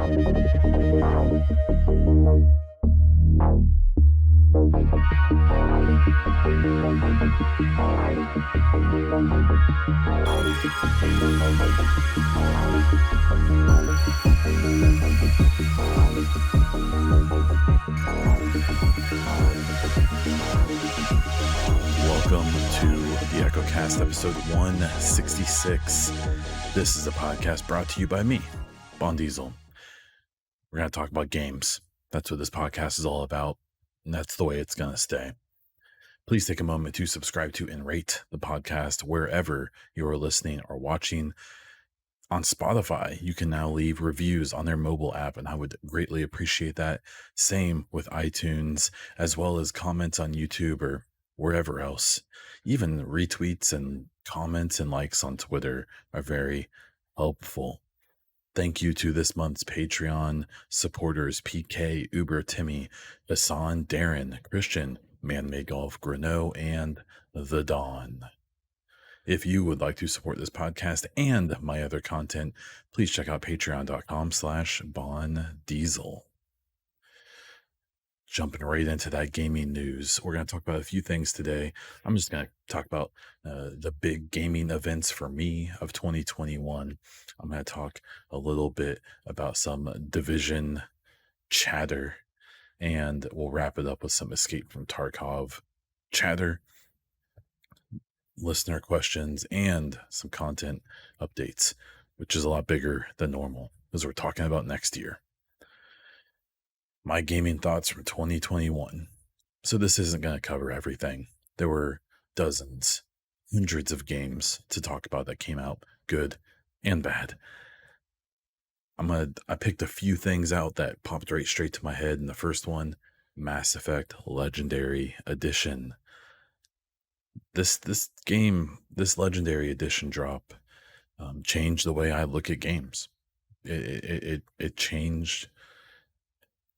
Welcome to the EchoCast, episode 166. This is a podcast brought to you by me, Bon Diesel. We're going to talk about games. That's what this podcast is all about, and that's the way it's going to stay. Please take a moment to subscribe to and rate the podcast wherever you are listening or watching. On Spotify, you can now leave reviews on their mobile app, and I would greatly appreciate that. Same with iTunes, as well as comments on YouTube or wherever else. Even retweets and comments and likes on Twitter are very helpful. Thank you to this month's Patreon supporters: PK, Uber, Timmy, Hassan, Darren, Christian, Man-Made Golf, Grano, and The Dawn. If you would like to support this podcast and my other content, please check out patreon.com/bondiesel. Jumping right into that gaming news, we're going to talk about a few things today. I'm just going to talk about the big gaming events for me of 2021. I'm going to talk a little bit about some Division chatter, and we'll wrap it up with some Escape from Tarkov chatter, listener questions, and some content updates, which is a lot bigger than normal because we're talking about next year. My gaming thoughts from 2021. So this isn't going to cover everything. There were dozens, hundreds of games to talk about that came out, good and bad. I picked a few things out that popped right straight to my head. And the first one, Mass Effect Legendary Edition. This Legendary Edition drop changed the way I look at games. It changed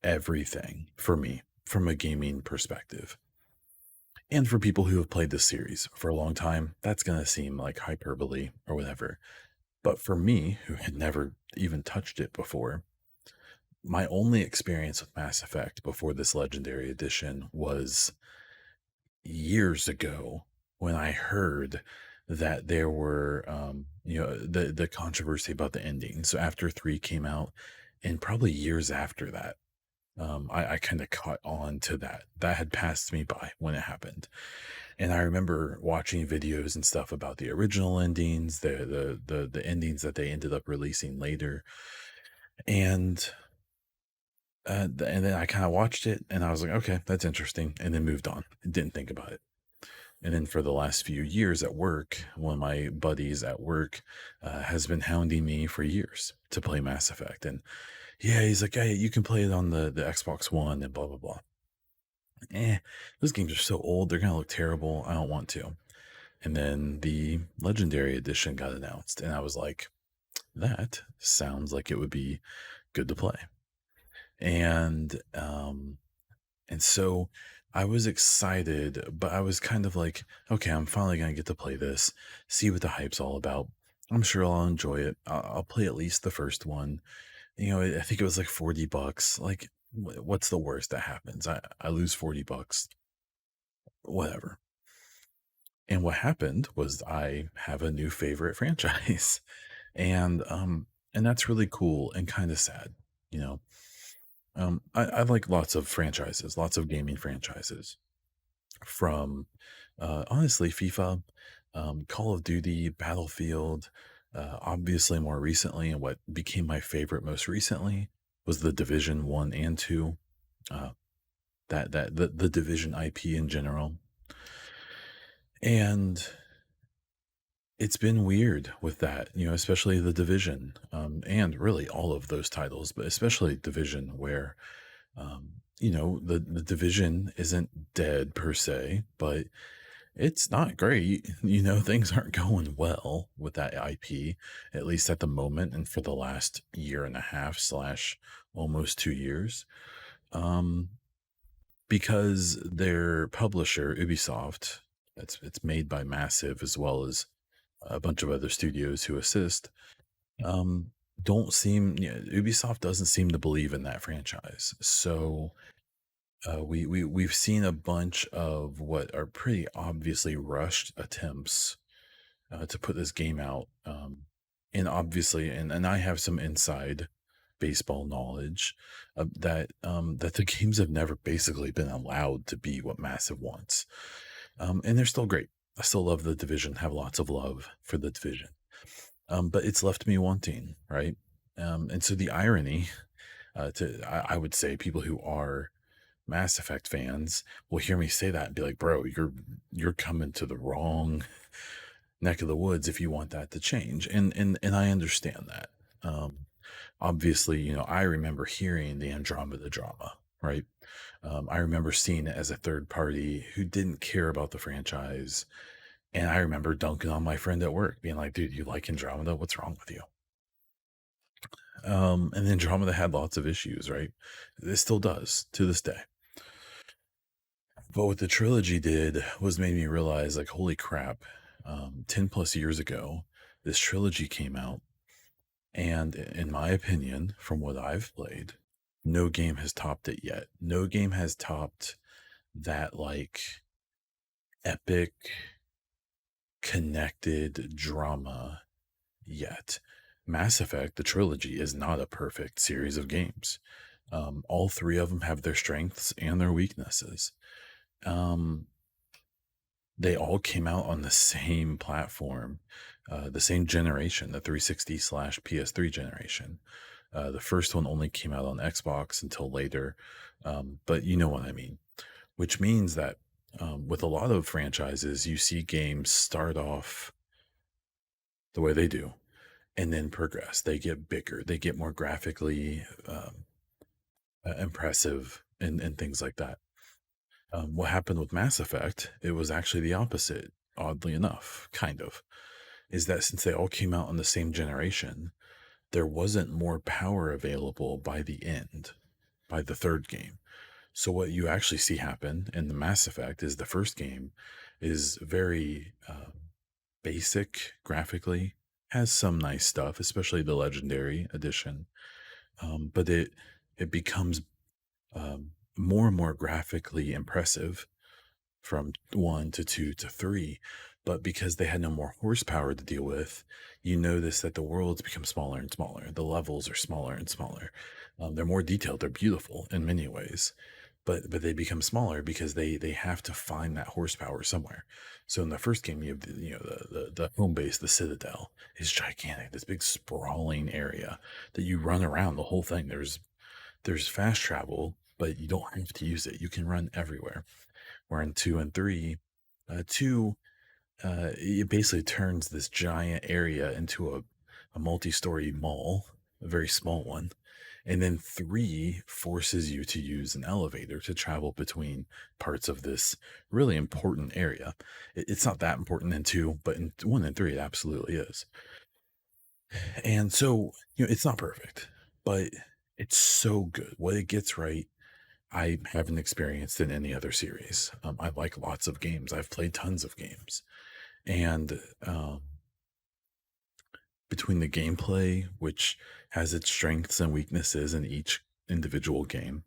everything for me from a gaming perspective. And for people who have played this series for a long time, that's going to seem like hyperbole or whatever. But for me, who had never even touched it before, my only experience with Mass Effect before this Legendary Edition was years ago when I heard that there were, the controversy about the ending. So after 3 came out, and probably years after that, I kind of caught on to that. That had passed me by when it happened. And I remember watching videos and stuff about the original endings, the endings that they ended up releasing later. And then I kind of watched it and I was like, okay, that's interesting. And then moved on. Didn't think about it. And then for the last few years at work, one of my buddies at work has been hounding me for years to play Mass Effect. And yeah, he's like, hey, you can play it on the Xbox One and blah, blah, blah. Those games are so old. They're going to look terrible. I don't want to. And then the Legendary Edition got announced. And I was like, that sounds like it would be good to play. And so I was excited, but I was kind of like, okay, I'm finally going to get to play this, see what the hype's all about. I'm sure I'll enjoy it. I'll play at least the first one. I think it was like $40. Like, what's the worst that happens? I lose $40. Whatever. And what happened was I have a new favorite franchise. And that's really cool and kind of sad, I like lots of franchises, lots of gaming franchises, from honestly FIFA, Call of Duty, Battlefield. Obviously, more recently, and what became my favorite most recently was the Division 1 and 2. The Division IP in general. And it's been weird with that, especially the Division, and really all of those titles, but especially Division, where the Division isn't dead per se, but it's not great. Things aren't going well with that IP, at least at the moment, and for the last year and a half / almost 2 years. Because their publisher, Ubisoft, it's made by Massive as well as a bunch of other studios who assist. don't seem yeah, Ubisoft doesn't seem to believe in that franchise. So we've seen a bunch of what are pretty obviously rushed attempts to put this game out. And obviously, and I have some inside baseball knowledge that the games have never basically been allowed to be what Massive wants. And they're still great. I still love the division, have lots of love for the division. But it's left me wanting, right? And so the irony, I would say people who are Mass Effect fans will hear me say that and be like, bro, you're coming to the wrong neck of the woods if you want that to change. And I understand that. Um, Obviously, I remember hearing the Andromeda drama, right? I remember seeing it as a third party who didn't care about the franchise. And I remember dunking on my friend at work, being like, dude, you like Andromeda? What's wrong with you? And then Andromeda had lots of issues, right? It still does to this day. But what the trilogy did was made me realize, like, holy crap, 10 plus years ago, this trilogy came out. And in my opinion, from what I've played, no game has topped it yet. No game has topped that, like, epic, connected drama yet. Mass Effect, the trilogy, is not a perfect series of games. All three of them have their strengths and their weaknesses. Um, they all came out on the same platform, the same generation, the 360 slash PS3 generation. The first one only came out on Xbox until later, but you know what I mean. Which means that with a lot of franchises, you see games start off the way they do and then progress. They get bigger, they get more graphically impressive, and things like that. What happened with Mass Effect, it was actually the opposite, oddly enough, kind of, is that since they all came out in the same generation, there wasn't more power available by the end, by the third game. So what you actually see happen in the Mass Effect is the first game is very basic graphically, has some nice stuff, especially the Legendary Edition, but it becomes more and more graphically impressive from 1 to 2 to 3. But because they had no more horsepower to deal with, you notice that the worlds become smaller and smaller. The levels are smaller and smaller. They're more detailed. They're beautiful in many ways, but they become smaller because they have to find that horsepower somewhere. So in the first game, you have the home base, the Citadel is gigantic. This big sprawling area that you run around the whole thing. There's fast travel, but you don't have to use it. You can run everywhere. Where in 2 and 3, 2, it basically turns this giant area into a multi-story mall, a very small one. And then 3 forces you to use an elevator to travel between parts of this really important area. It's not that important in 2, but in 1 and 3, it absolutely is. And so, it's not perfect, but it's so good. What it gets right, I haven't experienced in any other series. I like lots of games. I've played tons of games. And between the gameplay, which has its strengths and weaknesses in each individual game,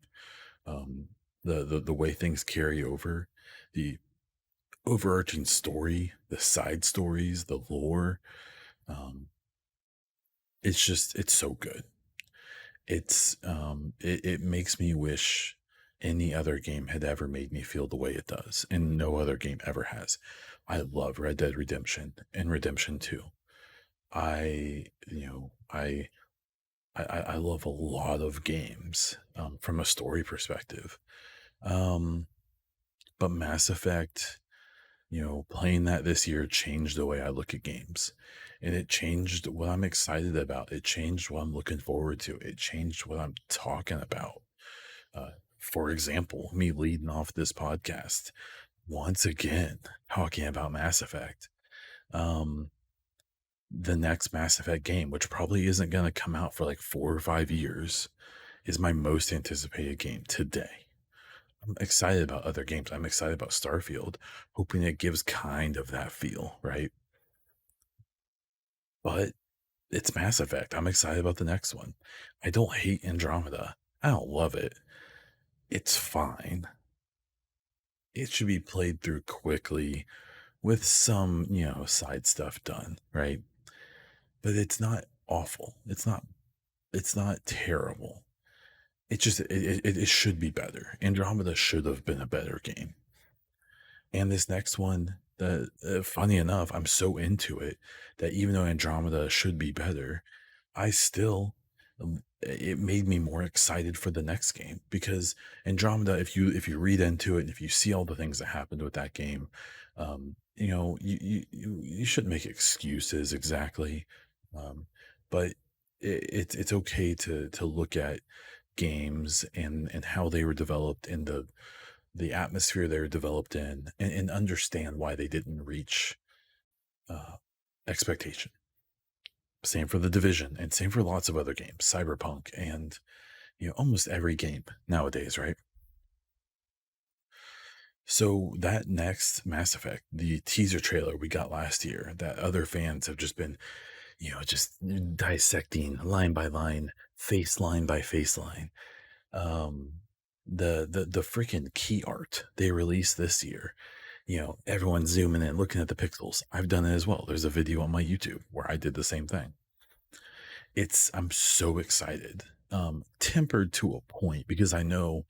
um, the way things carry over, the overarching story, the side stories, the lore, um, it's so good. It makes me wish any other game had ever made me feel the way it does, and no other game ever has. I love Red Dead Redemption and Redemption 2. I you know I love a lot of games from a story perspective. Um, but Mass Effect, playing that this year changed the way I look at games. And it changed what I'm excited about. It changed what I'm looking forward to. It changed what I'm talking about. For example, me leading off this podcast once again, talking about Mass Effect. Um, the next Mass Effect game, which probably isn't going to come out for like 4 or 5 years, is my most anticipated game today. I'm excited about other games. I'm excited about Starfield, hoping it gives kind of that feel, right? But it's Mass Effect. I'm excited about the next one. I don't hate Andromeda. I don't love it. It's fine. It should be played through quickly with some, side stuff done, right? But it's not awful. It's not terrible. It should be better. Andromeda should have been a better game. And this next one, funny enough, I'm so into it that even though Andromeda should be better, I still it made me more excited for the next game because Andromeda, if you read into it and if you see all the things that happened with that game, you shouldn't make excuses exactly, but it's okay to look at games and how they were developed and the atmosphere they were developed in and understand why they didn't reach uh, expectation. Same for the Division, and same for lots of other games, Cyberpunk, and almost every game nowadays, right? So that next Mass Effect, the teaser trailer we got last year, that other fans have just been, just dissecting line by line, face line by face line. Um, the freaking key art they released this year. Everyone's zooming in, looking at the pixels. I've done it as well. There's a video on my YouTube where I did the same thing. I'm so excited. Tempered to a point because I know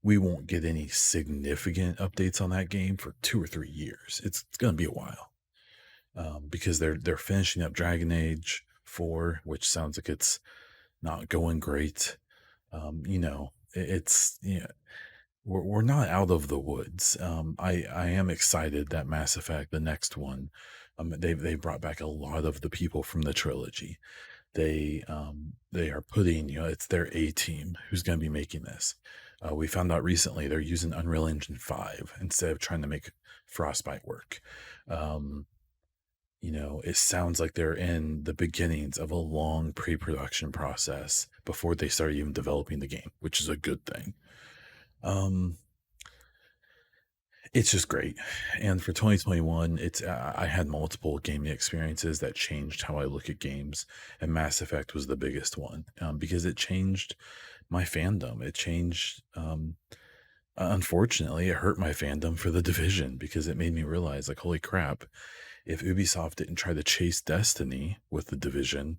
we won't get any significant updates on that game for 2 or 3 years. It's gonna be a while. Because they're finishing up Dragon Age 4, which sounds like it's not going great. It's we're not out of the woods. I am excited that Mass Effect, the next one, they brought back a lot of the people from the trilogy. They are putting, it's their A team who's going to be making this. We found out recently they're using Unreal Engine 5 instead of trying to make Frostbite work. Um, it sounds like they're in the beginnings of a long pre-production process before they start even developing the game, which is a good thing. Um, it's just great. And for 2021, I had multiple gaming experiences that changed how I look at games, and Mass Effect was the biggest one, because it changed my fandom. It changed, unfortunately, it hurt my fandom for the Division because it made me realize, like, holy crap, if Ubisoft didn't try to chase Destiny with the Division,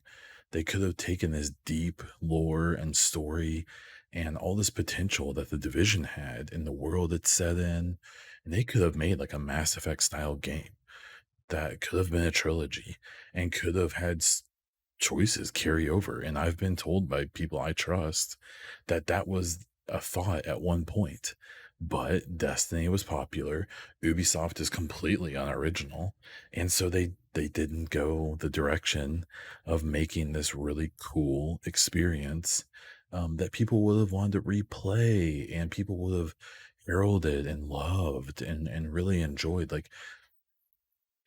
they could have taken this deep lore and story and all this potential that the Division had in the world it's set in, and they could have made like a Mass Effect style game that could have been a trilogy and could have had choices carry over. And I've been told by people I trust that that was a thought at one point. But Destiny was popular. Ubisoft is completely unoriginal. And so they didn't go the direction of making this really cool experience, that people would have wanted to replay and people would have heralded and loved and really enjoyed. Like,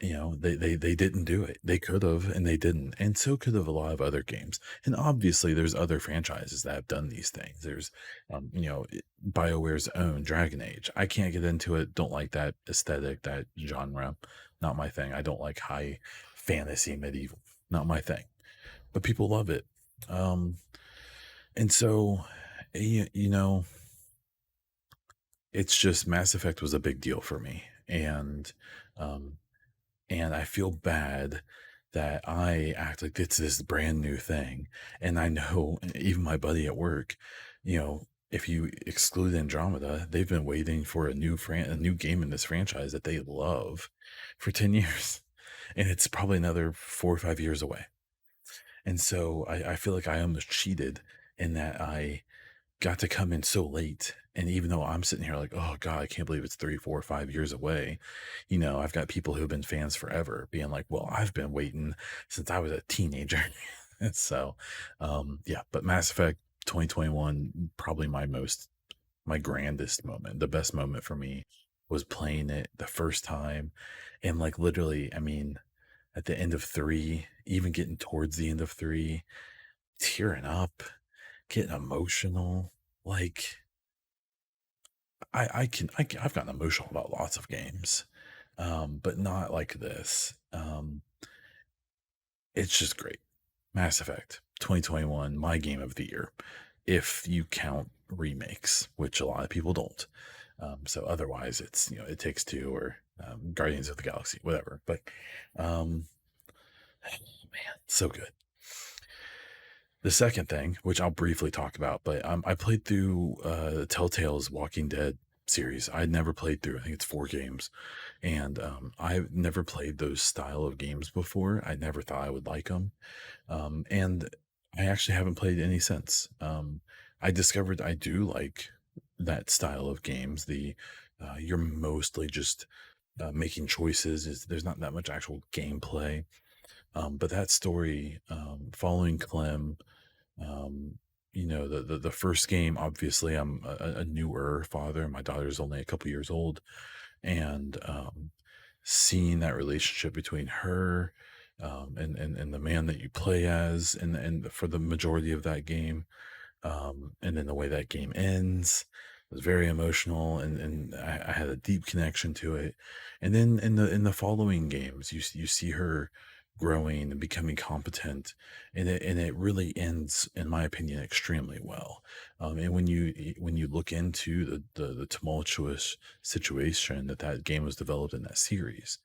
they didn't do it. They could have, and they didn't. And so could have a lot of other games. And obviously, there's other franchises that have done these things. There's, BioWare's own Dragon Age. I can't get into it. Don't like that aesthetic, that genre. Not my thing. I don't like high fantasy medieval. Not my thing. But people love it. Um, and so, you, you know, it's just Mass Effect was a big deal for me. Um, and I feel bad that I act like it's this brand new thing. And I know even my buddy at work, if you exclude Andromeda, they've been waiting for a new game in this franchise that they love for 10 years. And it's probably another 4 or 5 years away. And so I feel like I almost cheated in that I got to come in so late. And even though I'm sitting here like, oh God, I can't believe it's 3, 4, 5 years away, I've got people who've been fans forever being like, well, I've been waiting since I was a teenager. So, yeah, but Mass Effect 2021, probably my grandest moment. The best moment for me was playing it the first time. And like literally, I mean, at the end of three, even getting towards the end of three, tearing up, getting emotional. Like I've gotten emotional about lots of games, but not like this. It's just great. Mass Effect 2021, my game of the year, if you count remakes, which a lot of people don't. So otherwise, it's It Takes Two or Guardians of the Galaxy, whatever. But um, man, so good. The second thing, which I'll briefly talk about, but I played through Telltale's Walking Dead series. I'd never played through. I think it's 4 games, and I've never played those style of games before. I never thought I would like them, and I actually haven't played any since. I discovered I do like that style of games. You're mostly just making choices. There's not that much actual gameplay, but that story, following Clem, the first game, obviously I'm a newer father. My daughter's only a couple years old, and seeing that relationship between her and the man that you play as, and for the majority of that game, and then the way that game ends was very emotional, and I had a deep connection to it. And then in the following games, you see her growing and becoming competent, and it really ends, in my opinion, extremely well. And when you look into the tumultuous situation that game was developed in that series,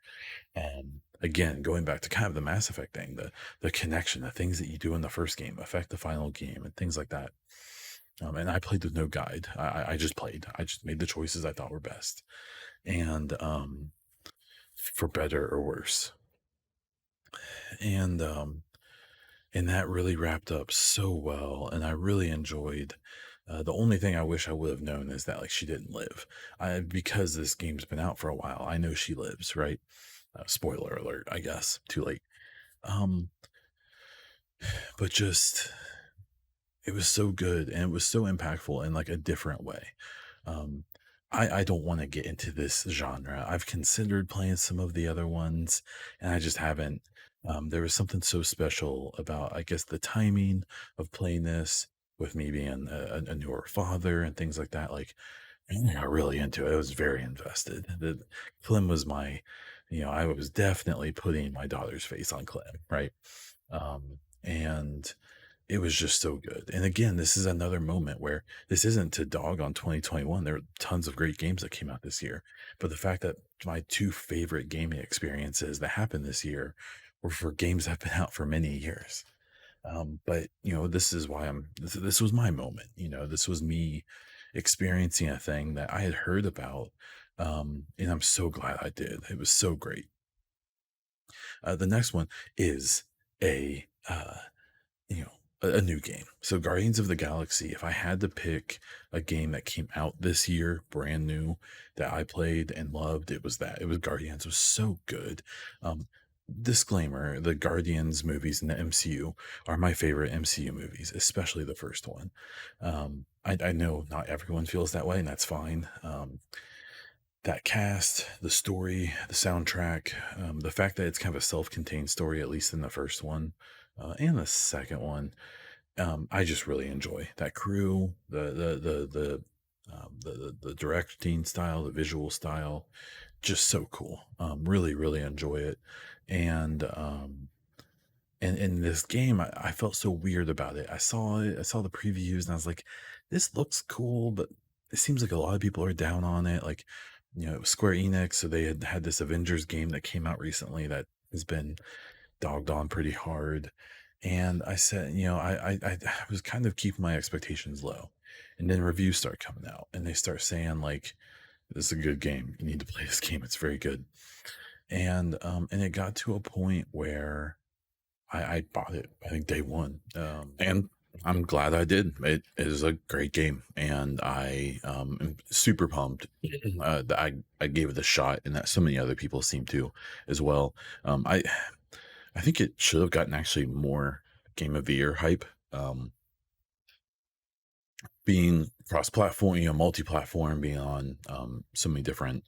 and again, going back to kind of the Mass Effect thing, the connection, the things that you do in the first game affect the final game, and things like that. And I played with no guide. I just played. I just made the choices I thought were best, and for better or worse. And and that really wrapped up so well, and I really enjoyed. The only thing I wish I would have known is that, like, she didn't live. Because this game's been out for a while, I know she lives, right? Spoiler alert, I guess. Too late. Um, but just it was so good, and it was so impactful in like a different way. Um, I don't want to get into this genre. I've considered playing some of the other ones, and I just haven't. There was something so special about, I guess, the timing of playing this, with me being a newer father and things like that. Like, I got really into it. I was very invested. Clem was I was definitely putting my daughter's face on Clem, right? And it was just so good. And again, this is another moment where this isn't to dog on 2021. There are tons of great games that came out this year. But the fact that my two favorite gaming experiences that happened this year were for games that have been out for many years. But this is why this was my moment. This was me experiencing a thing that I had heard about. And I'm so glad I did. It was so great. The next one is a you know, a new game. So Guardians of the Galaxy, if I had to pick a game that came out this year, brand new, that I played and loved, it was that. It was Guardians. It was so good. Um, Disclaimer, the Guardians movies in the MCU are my favorite MCU movies, especially the first one. I know not everyone feels that way, and that's fine. That cast, the story, the soundtrack, the fact that it's kind of a self-contained story, at least in the first one, and the second one, I just really enjoy that crew, the directing style, the visual style, just so cool. Really, really enjoy it, and and in this game, I felt so weird about it. I saw it, I saw the previews, and I was like, this looks cool, but it seems like a lot of people are down on it. Like, it was Square Enix, so they had this Avengers game that came out recently that has been dogged on pretty hard. And I said, I was kind of keeping my expectations low. And then reviews start coming out, and they start saying, like, this is a good game. You need to play this game. It's very good. And it got to a point where I bought it, I think, day one. And I'm glad I did. It is a great game, and I am super pumped that I gave it a shot, and that so many other people seem to as well. I think it should have gotten actually more Game of the Year hype. Being cross-platform, multi-platform, being on so many different,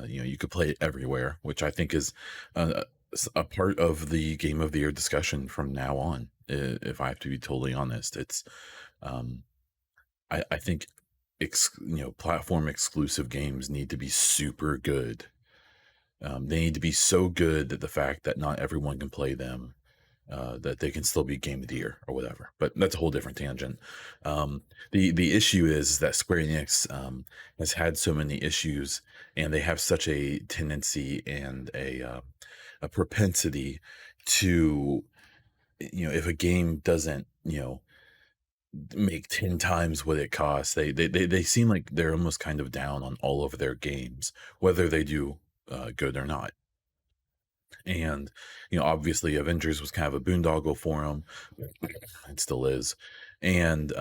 you could play it everywhere, which I think is a part of the Game of the Year discussion from now on. If I have to be totally honest, it's um, I think platform exclusive games need to be super good. They need to be so good that the fact that not everyone can play them that they can still be game of the year or whatever. But that's a whole different tangent. The issue is that Square Enix has had so many issues, and they have such a tendency and a propensity to, if a game doesn't, make 10 times what it costs, they seem like they're almost kind of down on all of their games, whether they do good or not. And obviously Avengers was kind of a boondoggle for them. It still is. And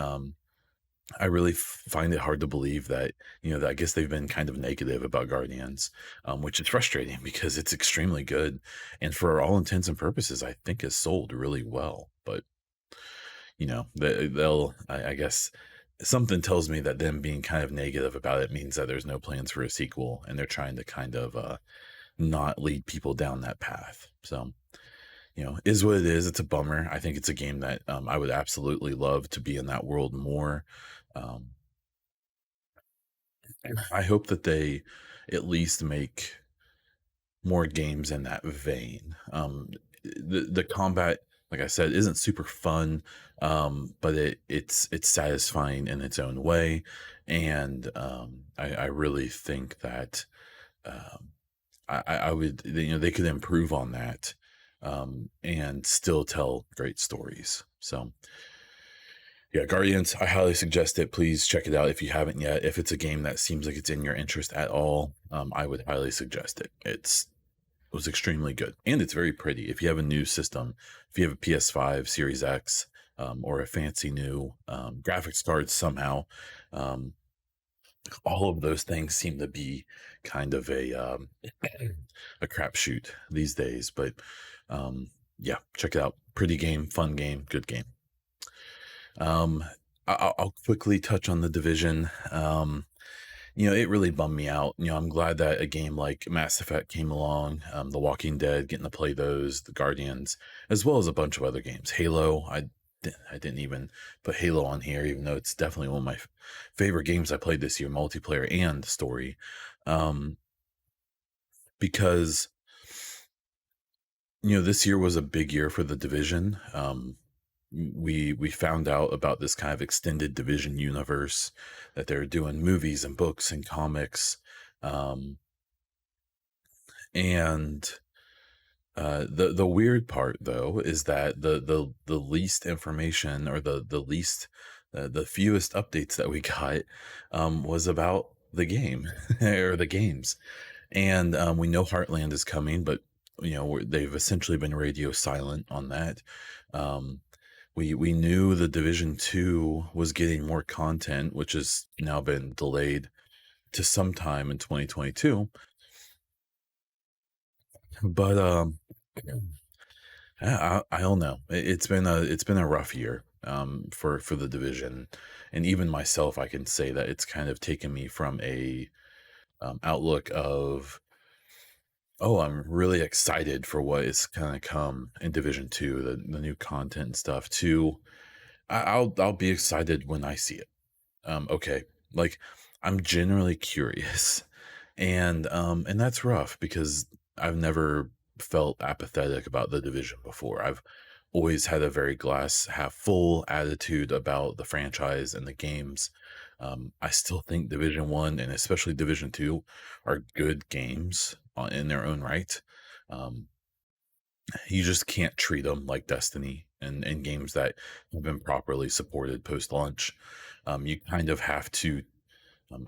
I really find it hard to believe that, that I guess they've been kind of negative about Guardians, which is frustrating because it's extremely good, and for all intents and purposes I think it's sold really well. But I guess something tells me that them being kind of negative about it means that there's no plans for a sequel, and they're trying to kind of not lead people down that path. So is what it is. It's a bummer. I think it's a game that I would absolutely love to be in that world more. um, I hope that they at least make more games in that vein. The combat, like I said, isn't super fun, but it's satisfying in its own way, and I really think that um, I would, they could improve on that, and still tell great stories. So yeah, Guardians, I highly suggest it. Please check it out if you haven't yet. If it's a game that seems like it's in your interest at all, I would highly suggest it. It was extremely good, and it's very pretty. If you have a new system, if you have a PS5, Series X, or a fancy new graphics card somehow, um, all of those things seem to be kind of a crapshoot these days. But yeah, check it out. Pretty game, fun game, good game. Um, I'll quickly touch on The Division. It really bummed me out. I'm glad that a game like Mass Effect came along, The Walking Dead, getting to play those, The Guardians, as well as a bunch of other games. Halo, I didn't even put Halo on here, even though it's definitely one of my favorite games I played this year, multiplayer and story. Because this year was a big year for The Division. We found out about this kind of extended Division universe, that they're doing movies and books and comics, um, and the weird part though is that the least information, or the least the fewest updates that we got was about the game or the games. And we know Heartland is coming, but they've essentially been radio silent on that. um, we knew the Division 2 was getting more content, which has now been delayed to sometime in 2022. But I don't know. It's been a rough year for the Division, and even myself, I can say that it's kind of taken me from a outlook of, oh, I'm really excited for what is gonna come in Division 2, the new content and stuff, to I'll be excited when I see it. Okay, like, I'm generally curious, and that's rough because I've never felt apathetic about the Division before. I've always had a very glass half full attitude about the franchise and the games. I still think Division 1 and especially Division 2 are good games in their own right. Um, you just can't treat them like Destiny and games that have been properly supported post launch. You kind of have to.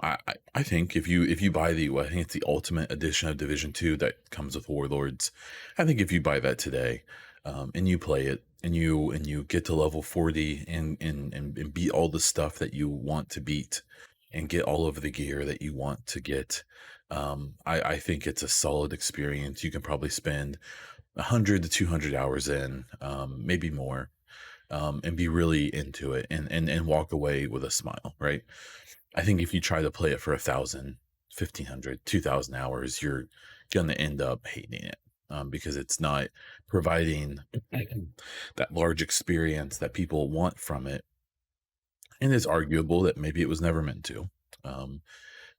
I think if you buy I think it's the Ultimate Edition of Division 2 that comes with Warlords. I think if you buy that today, and you play it, and you get to level 40, and beat all the stuff that you want to beat, and get all of the gear that you want to get, I think it's a solid experience. You can probably spend 100 to 200 hours in, maybe more, and be really into it, and walk away with a smile, right? I think if you try to play it for 1,000, 1,500, 2,000 hours, you're going to end up hating it, because it's not providing that large experience that people want from it. And it's arguable that maybe it was never meant to. Um,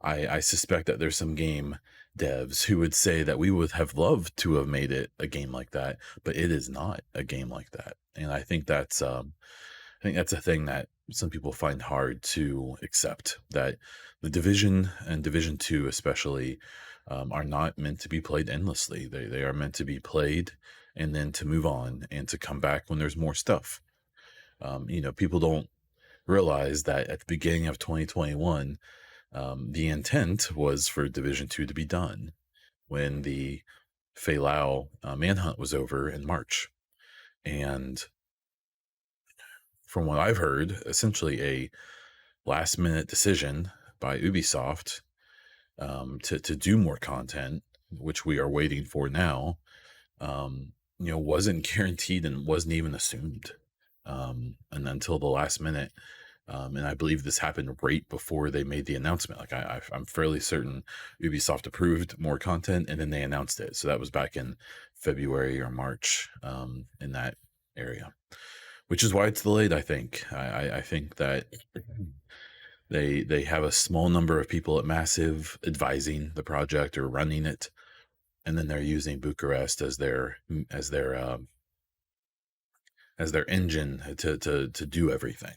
I suspect that there's some game devs who would say that we would have loved to have made it a game like that, but it is not a game like that. And I think that's a thing that some people find hard to accept, that the Division and Division 2 especially are not meant to be played endlessly. They are meant to be played and then to move on and to come back when there's more stuff. People don't realize that at the beginning of 2021, the intent was for Division 2 to be done when the Fei manhunt was over in March. And from what I've heard, essentially a last minute decision by Ubisoft to do more content, which we are waiting for now, wasn't guaranteed and wasn't even assumed. And until the last minute. And I believe this happened right before they made the announcement. Like I'm fairly certain Ubisoft approved more content and then they announced it. So that was back in February or March, in that area, which is why it's delayed. I think. I think that they have a small number of people at Massive advising the project or running it, and then they're using Bucharest as their engine to do everything.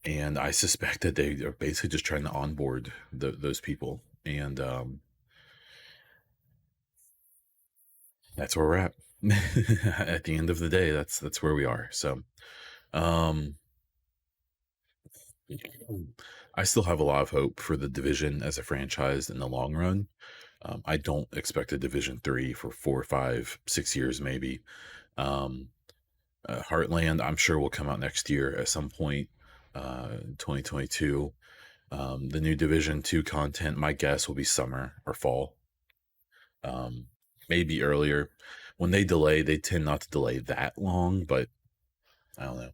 And I suspect that they are basically just trying to onboard those people, and that's where we're at. At the end of the day, that's where we are. So, I still have a lot of hope for the Division as a franchise in the long run. I don't expect a Division 3 for 4, 5, 6 years, maybe. Heartland, I'm sure, will come out next year at some point, 2022. The new Division 2 content, my guess, will be summer or fall. Maybe earlier. When they delay, they tend not to delay that long, but I don't know.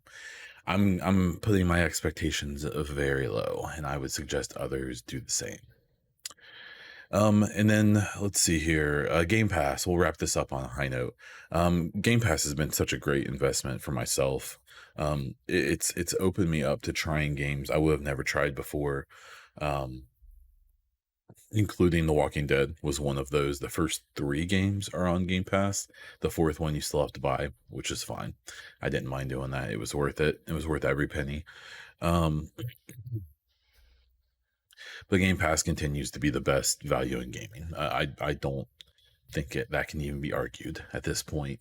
I'm putting my expectations very low, and I would suggest others do the same. And then let's see here. Game Pass. We'll wrap this up on a high note. Game Pass has been such a great investment for myself. It's opened me up to trying games I would have never tried before. Including The Walking Dead was one of those. The first 3 games are on Game Pass. The 4th one you still have to buy, which is fine. I didn't mind doing that. It was worth it. It was worth every penny. But Game Pass continues to be the best value in gaming. I don't think that can even be argued at this point.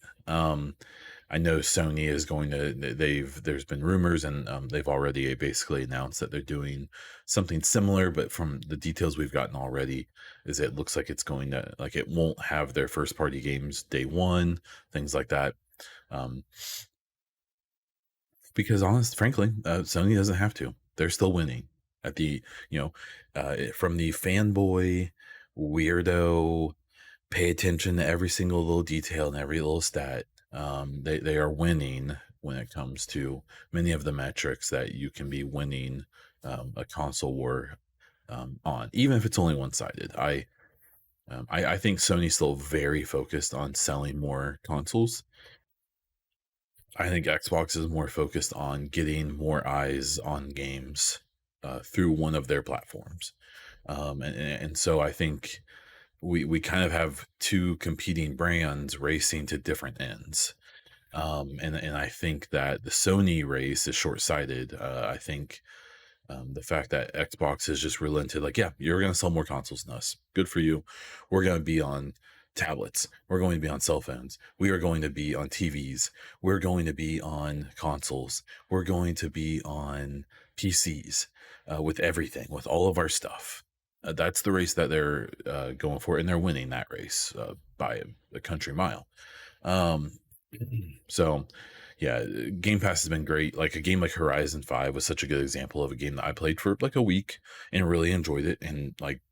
I know Sony is going to. There's been rumors, and they've already basically announced that they're doing something similar. But from the details we've gotten already, it looks like it's going to, like, it won't have their first party games day one, things like that. Because frankly, Sony doesn't have to. They're still winning at the from the fanboy weirdo, pay attention to every single little detail and every little stat. They are winning when it comes to many of the metrics that you can be winning a console war on, even if it's only one-sided. I think Sony's still very focused on selling more consoles. I think Xbox is more focused on getting more eyes on games through one of their platforms. And so I think we kind of have 2 competing brands racing to different ends. And I think that the Sony race is short-sighted. I think the fact that Xbox has just relented, like, yeah, you're going to sell more consoles than us. Good for you. We're going to be on tablets. We're going to be on cell phones. We are going to be on TVs. We're going to be on consoles. We're going to be on PCs with everything, with all of our stuff. That's the race that they're going for, and they're winning that race by a country mile. So, yeah, Game Pass has been great. Like, a game like Horizon 5 was such a good example of a game that I played for like a week and really enjoyed it, and like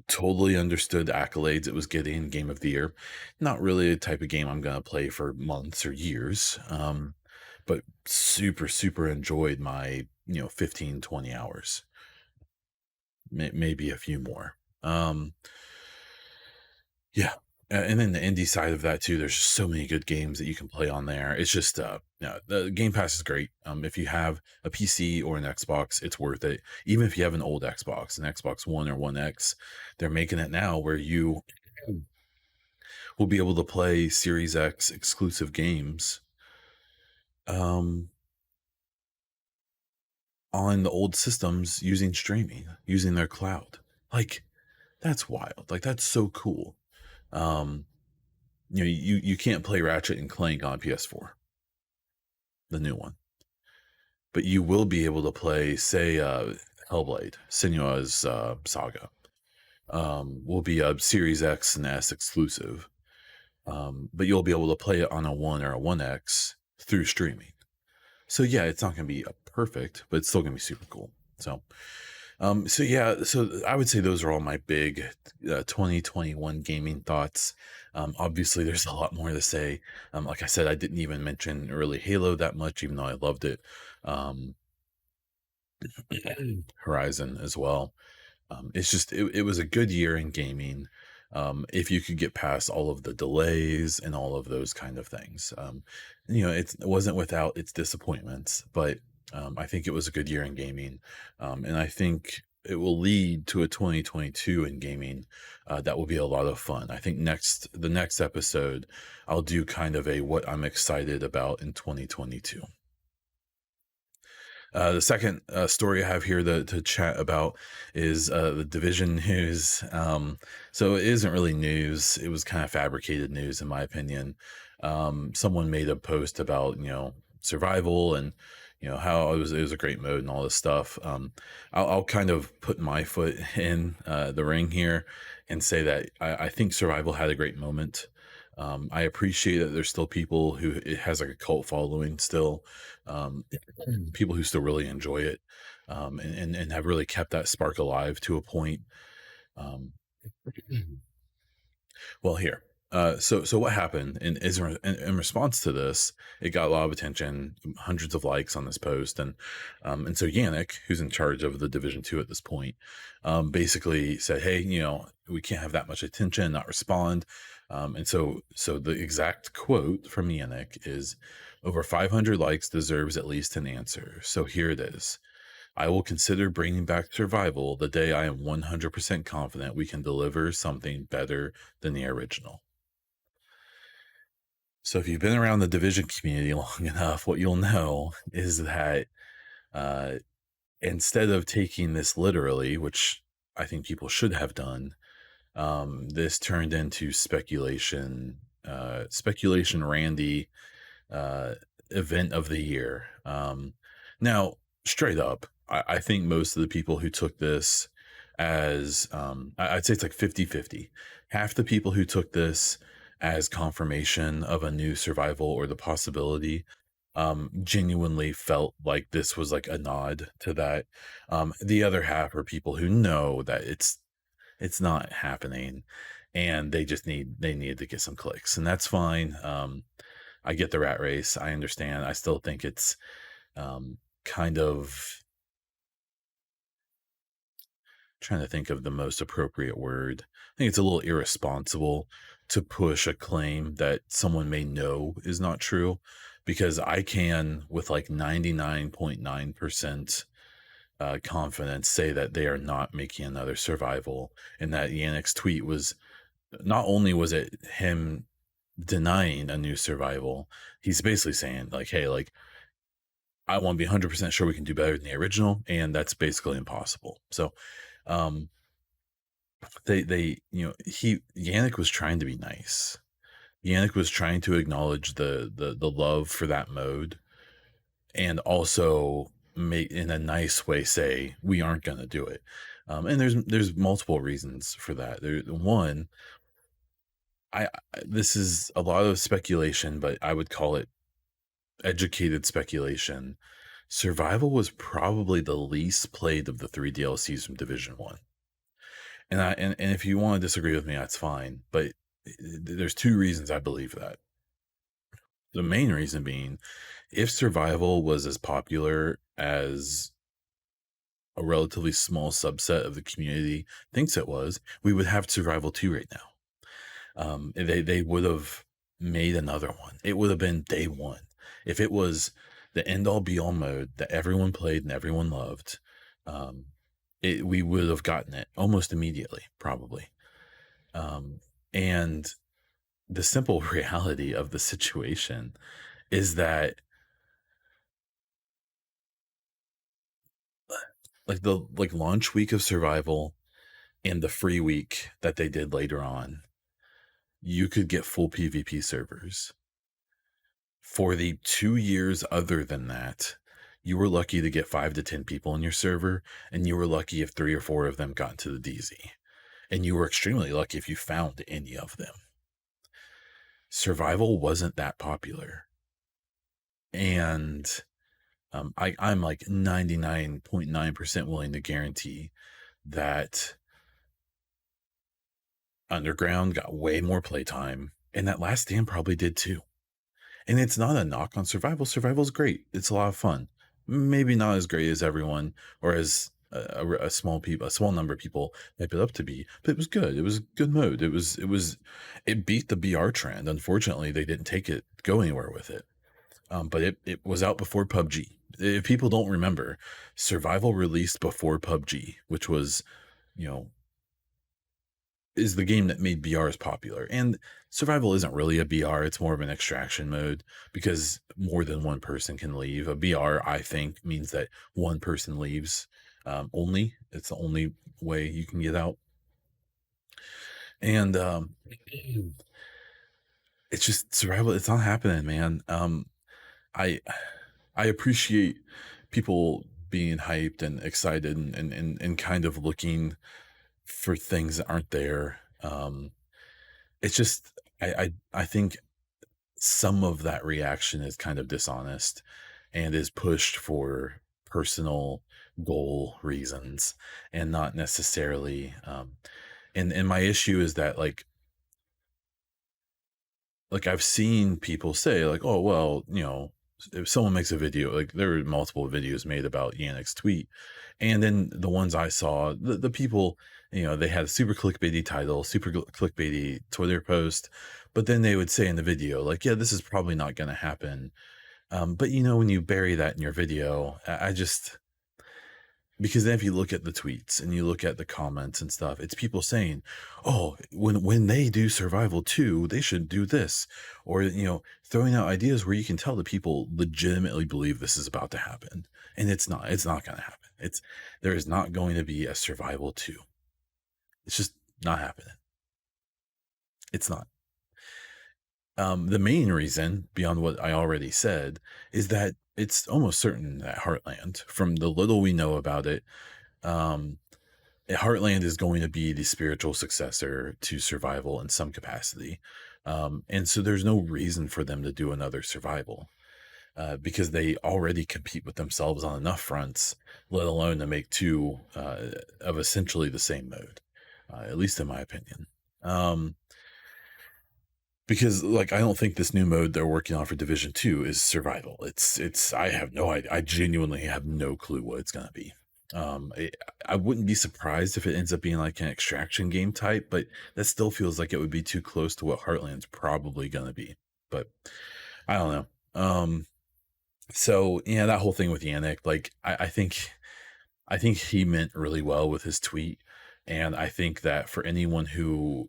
totally understood the accolades it was getting, Game of the Year. Not really a type of game I'm going to play for months or years, but super enjoyed my 15, 20 hours, maybe a few more. Yeah. And then the indie side of that too, there's just so many good games that you can play on there. It's just the Game Pass is great. If you have a PC or an Xbox, it's worth it. Even if you have an old Xbox, an Xbox One or One X, they're making it now where you will be able to play Series X exclusive games um on the old systems using streaming, using their cloud. Like, that's wild. Like, that's so cool. Um, you can't play Ratchet and Clank on PS4, the new one, but you will be able to play, say, Hellblade, Senua's Saga. Will be a Series X and S exclusive, but you'll be able to play it on a One or a One X through streaming. So yeah, it's not going to be perfect, but it's still going to be super cool. So yeah, so I would say those are all my big 2021 gaming thoughts. Obviously, there's a lot more to say. Like I said, I didn't even mention early Halo that much, even though I loved it. Um, Horizon as well. It's just it was a good year in gaming. If you could get past all of the delays and all of those kind of things, it wasn't without its disappointments, but I think it was a good year in gaming, and I think it will lead to a 2022 in gaming that will be a lot of fun. I think the next episode, I'll do kind of a what I'm excited about in 2022. The second story I have here to chat about is the Division news. So it isn't really news. It was kind of fabricated news, in my opinion. Someone made a post about survival and how it was a great mode and all this stuff. I'll kind of put my foot in the ring here and say that I think survival had a great moment. I appreciate that there's still people who it has like a cult following still. Um, People who still really enjoy it, and have really kept that spark alive to a point. Um, well, here. So what happened? And is in response to this, it got a lot of attention, hundreds of likes on this post, and so Yannick, who's in charge of the Division 2 at this point, basically said, "Hey, we can't have that much attention, not respond." And so the exact quote from Yannick is, "Over 500 likes deserves at least an answer. So here it is. I will consider bringing back survival the day I am 100% confident we can deliver something better than the original." So if you've been around the Division community long enough, what you'll know is that uh, instead of taking this literally, which I think people should have done, this turned into speculation Randy uh, event of the year. Now, straight up, I think most of the people who took this as, I'd say it's like 50-50. Half the people who took this as confirmation of a new survival or the possibility genuinely felt like this was like a nod to that. The other half are people who know that it's not happening and they need to get some clicks, and that's fine. I get the rat race. I understand. I still think it's kind of trying to think of the most appropriate word. I think it's a little irresponsible to push a claim that someone may know is not true, because I can, with like 99.9% confidence, say that they are not making another survival, and that Yannick's tweet was not only was it him denying a new survival, he's basically saying like, "Hey, like I want to be 100% sure we can do better than the original, and that's basically impossible." So, um, he Yannick was trying to be nice. Yannick was trying to acknowledge the love for that mode, and also make in a nice way say we aren't going to do it. And there's multiple reasons for that. One, this is a lot of speculation, but I would call it educated speculation. Survival was probably the least played of the three DLCs from Division 1. And if you want to disagree with me, that's fine. But there's two reasons I believe that. The main reason being, if Survival was as popular as a relatively small subset of the community thinks it was, we would have Survival 2 right now. They would have made another one. It would have been day one. If it was the end all be all mode that everyone played and everyone loved, um, we would have gotten it almost immediately, probably. And the simple reality of the situation is that like the launch week of survival and the free week that they did later on, you could get full PvP servers. For the 2 years other than that, you were lucky to get 5 to 10 people in your server, and you were lucky if 3 or 4 of them got into the DZ. And you were extremely lucky if you found any of them. Survival wasn't that popular. And I'm like 99.9% willing to guarantee that Underground got way more playtime, and that Last Stand probably did too. And it's not a knock on Survival. Survival's great. It's a lot of fun. Maybe not as great as everyone or as a small number of people hype it up to be, but it was good. It was good mode. It beat the BR trend. Unfortunately, they didn't go anywhere with it. But it was out before PUBG. If people don't remember, Survival released before PUBG, which was, is the game that made BRs popular. And Survival isn't really a BR, it's more of an extraction mode because more than one person can leave. A BR, I think, means that one person leaves only. It's the only way you can get out. And it's just Survival, it's not happening, man. I appreciate people being hyped and excited and kind of looking for things that aren't there. It's just I think some of that reaction is kind of dishonest and is pushed for personal goal reasons and not necessarily and my issue is that like I've seen people say like, oh well, if someone makes a video, like there were multiple videos made about Yannick's tweet, and then the ones I saw, the people, they had a super clickbaity title, super clickbaity Twitter post, but then they would say in the video like, yeah, this is probably not going to happen. But when you bury that in your video, I just, because then if you look at the tweets and you look at the comments and stuff, it's people saying, oh, when they do Survival 2, they should do this, or throwing out ideas where you can tell that people legitimately believe this is about to happen, and it's not going to happen. There is not going to be a Survival 2. It's just not happening. It's not. The main reason, beyond what I already said, is that it's almost certain that Heartland, from the little we know about it, Heartland is going to be the spiritual successor to Survival in some capacity. And so there's no reason for them to do another Survival because they already compete with themselves on enough fronts, let alone to make two of essentially the same mode, at least in my opinion. Because I don't think this new mode they're working on for Division 2 is Survival. I have no idea. I genuinely have no clue what it's going to be. I wouldn't be surprised if it ends up being like an extraction game type, but that still feels like it would be too close to what Heartland's probably going to be. But I don't know. So yeah, that whole thing with Yannick, I think he meant really well with his tweet. And I think that for anyone who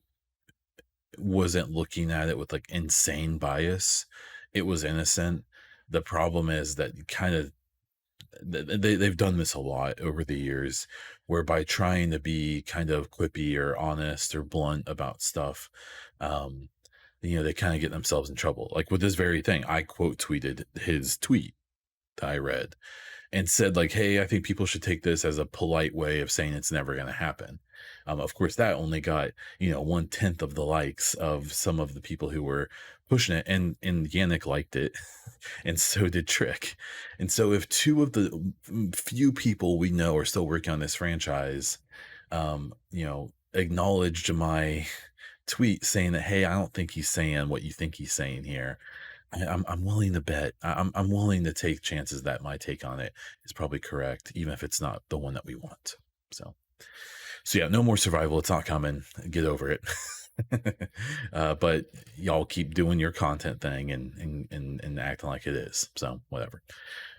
wasn't looking at it with insane bias, it was innocent. The problem is that they've done this a lot over the years, where by trying to be kind of quippy or honest or blunt about stuff, they kind of get themselves in trouble. Like with this very thing, I quote tweeted his tweet that I read and said hey, I think people should take this as a polite way of saying it's never going to happen. Of course, that only got 1/10 of the likes of some of the people who were pushing it, and Yannick liked it, and so did Trick. And so, if two of the few people we know are still working on this franchise, acknowledged my tweet saying that, hey, I don't think he's saying what you think he's saying here. I'm willing to bet. I'm willing to take chances that my take on it is probably correct, even if it's not the one that we want. So yeah, no more Survival. It's not coming. Get over it. But y'all keep doing your content thing and acting like it is. So whatever.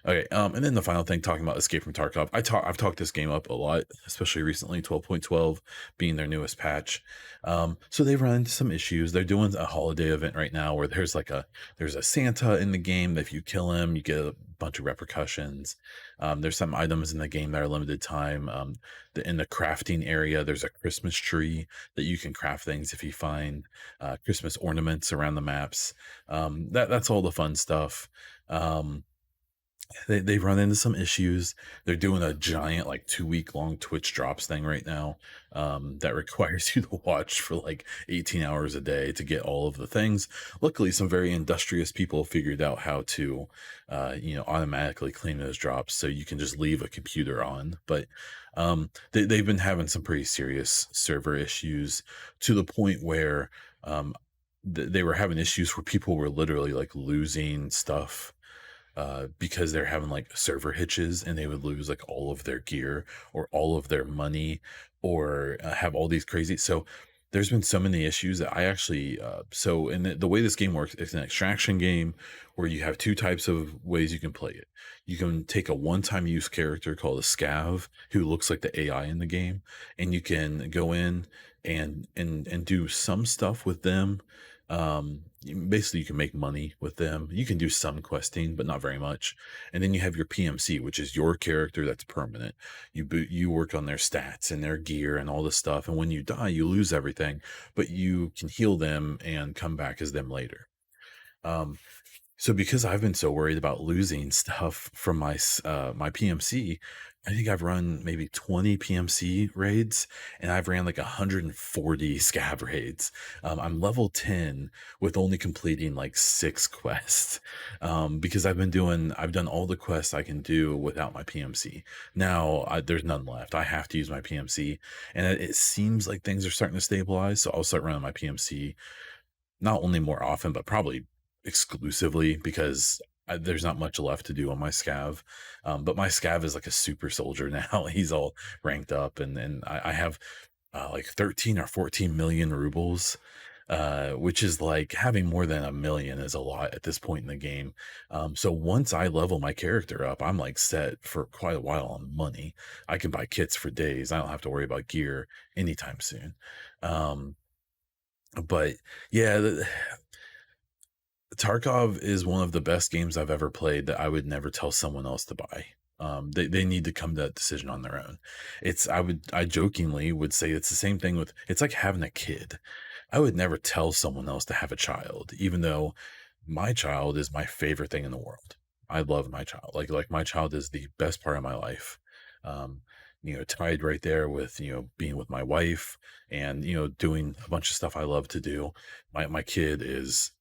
Okay, and then the final thing, talking about Escape from Tarkov. I've talked this game up a lot, especially recently. 12.12 being their newest patch. So they've run into some issues. They're doing a holiday event right now where there's a Santa in the game that if you kill him, you get a bunch of repercussions. There's some items in the game that are limited time. In the crafting area, there's a Christmas tree that you can craft things if you find Christmas ornaments around the maps. That's all the fun stuff. They've run into some issues. They're doing a giant, like 2 week long Twitch drops thing right now, that requires you to watch for like 18 hours a day to get all of the things. Luckily, some very industrious people figured out how to, automatically clean those drops so you can just leave a computer on. But they've been having some pretty serious server issues to the point where they were having issues where people were literally like losing stuff because they're having like server hitches and they would lose like all of their gear or all of their money or have all these crazy. So there's been so many issues that I actually, and the way this game works, it's an extraction game where you have two types of ways you can play it. You can take a one-time use character called a scav who looks like the AI in the game, and you can go in and do some stuff with them. Basically you can make money with them. You can do some questing, but not very much. And then you have your PMC, which is your character that's permanent. You work on their stats and their gear and all this stuff. And when you die, you lose everything, but you can heal them and come back as them later. Um, so because I've been so worried about losing stuff from my PMC, I think I've run maybe 20 PMC raids and I've ran like 140 scav raids. I'm level 10 with only completing like 6 quests. Because I've done all the quests I can do without my PMC. Now there's none left. I have to use my PMC, and it seems like things are starting to stabilize. So I'll start running my PMC not only more often, but probably exclusively because there's not much left to do on my scav. But my scav is like a super soldier now. He's all ranked up, and I have like 13 or 14 million rubles, which is like having more than a million is a lot at this point in the game. So once I level my character up, I'm like set for quite a while on money. I can buy kits for days. I don't have to worry about gear anytime soon. But yeah, Tarkov is one of the best games I've ever played that I would never tell someone else to buy. They need to come to that decision on their own. I jokingly would say it's the same thing with, it's like having a kid. I would never tell someone else to have a child, even though my child is my favorite thing in the world. I love my child. Like my child is the best part of my life. Um, tied right there with, being with my wife and, doing a bunch of stuff I love to do. My kid is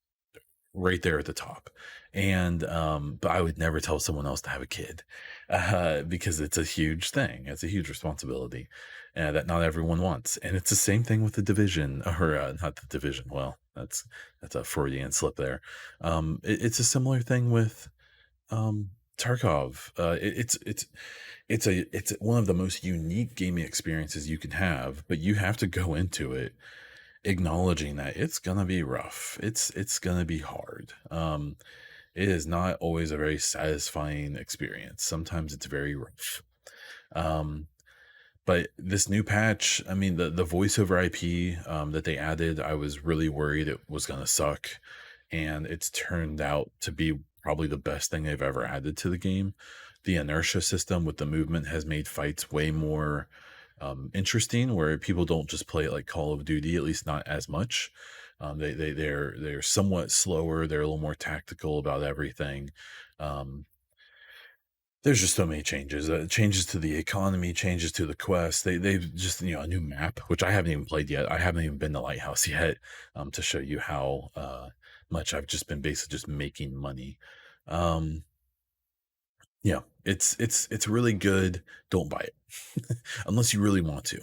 right there at the top. And but I would never tell someone else to have a kid, because it's a huge thing. It's a huge responsibility that not everyone wants. And it's the same thing with the division, or not the division. Well, that's a Freudian slip there. It's a similar thing with Tarkov. It's one of the most unique gaming experiences you can have, but you have to go into it acknowledging that it's gonna be rough. It's gonna be hard. It is not always a very satisfying experience. Sometimes it's very rough. Um, but this new patch, I mean, the voice over IP that they added, I was really worried it was gonna suck, and it's turned out to be probably the best thing they've ever added to the game. The inertia system with the movement has made fights way more interesting, where people don't just play it like Call of Duty, at least not as much. They're somewhat slower. They're a little more tactical about everything. Um, there's just so many changes. Changes to the economy, changes to the quest. They've just, a new map, which I haven't even played yet. I haven't even been to Lighthouse yet, to show you how much I've just been basically just making money. Um, yeah, it's really good. Don't buy it unless you really want to,